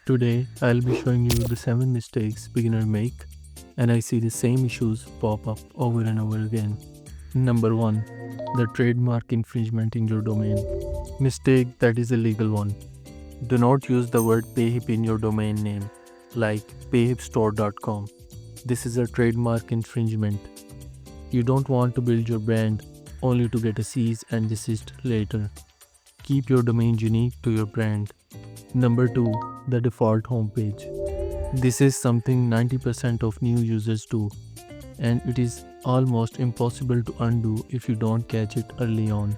Today, I'll be showing you the 7 mistakes beginners make, and I see the same issues pop up over and over again. Number 1. The trademark infringement in your domain. Mistake that is a legal one. Do not use the word Payhip in your domain name, like payhipstore.com. This is a trademark infringement. You don't want to build your brand only to get a cease and desist later. Keep your domain unique to your brand. Number 2. The default homepage. This is something 90% of new users do, and it is almost impossible to undo if you don't catch it early on.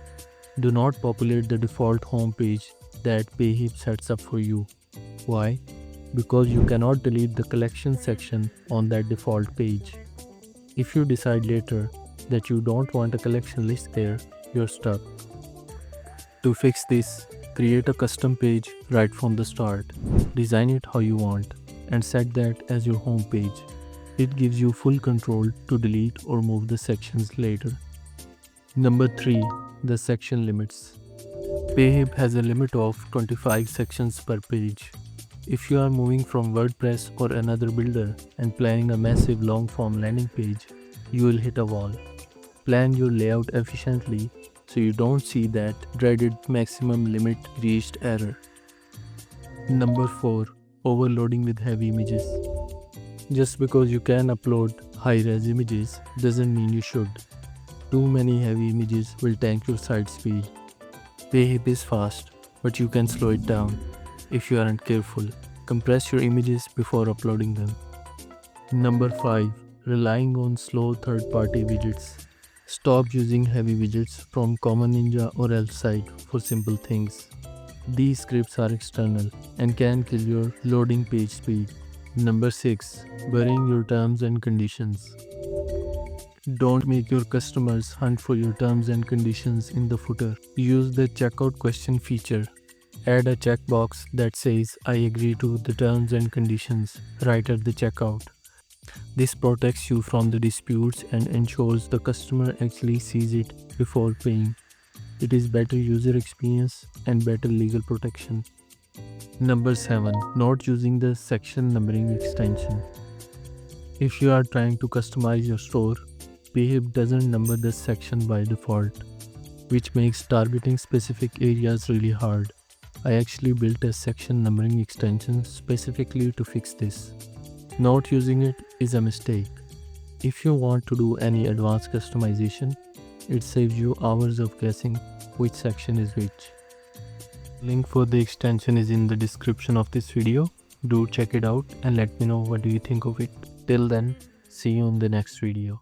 Do not populate the default homepage that Payhip sets up for you. Why? Because you cannot delete the collection section on that default page. If you decide later that you don't want a collection list there, you're stuck. To fix this, create a custom page right from the start. Design it how you want and set that as your home page. It gives you full control to delete or move the sections later. Number 3. The section limits. Payhip has a limit of 25 sections per page. If you are moving from WordPress or another builder and planning a massive long-form landing page, you will hit a wall. Plan your layout efficiently so you don't see that dreaded maximum limit reached error. Number 4. Overloading with heavy images. Just because you can upload high-res images doesn't mean you should. Too many heavy images will tank your site speed. Payhip is fast, but you can slow it down if you aren't careful. Compress your images before uploading them. Number 5. Relying on slow third-party widgets. Stop using heavy widgets from Common Ninja or Elfsight for simple things. These scripts are external and can kill your loading page speed. Number 6. Burying your terms and conditions. Don't make your customers hunt for your terms and conditions in the footer. Use the checkout question feature. Add a checkbox that says I agree to the terms and conditions right at the checkout. This protects you from the disputes and ensures the customer actually sees it before paying. It is better user experience and better legal protection. Number 7. Not using the section numbering extension. If you are trying to customize your store, Payhip doesn't number the section by default, which makes targeting specific areas really hard. I actually built a section numbering extension specifically to fix this. Not using it is a mistake. If you want to do any advanced customization, it saves you hours of guessing which section is which. Link for the extension is in the description of this video. Do check it out and let me know what do you think of it. Till then, see you in the next video.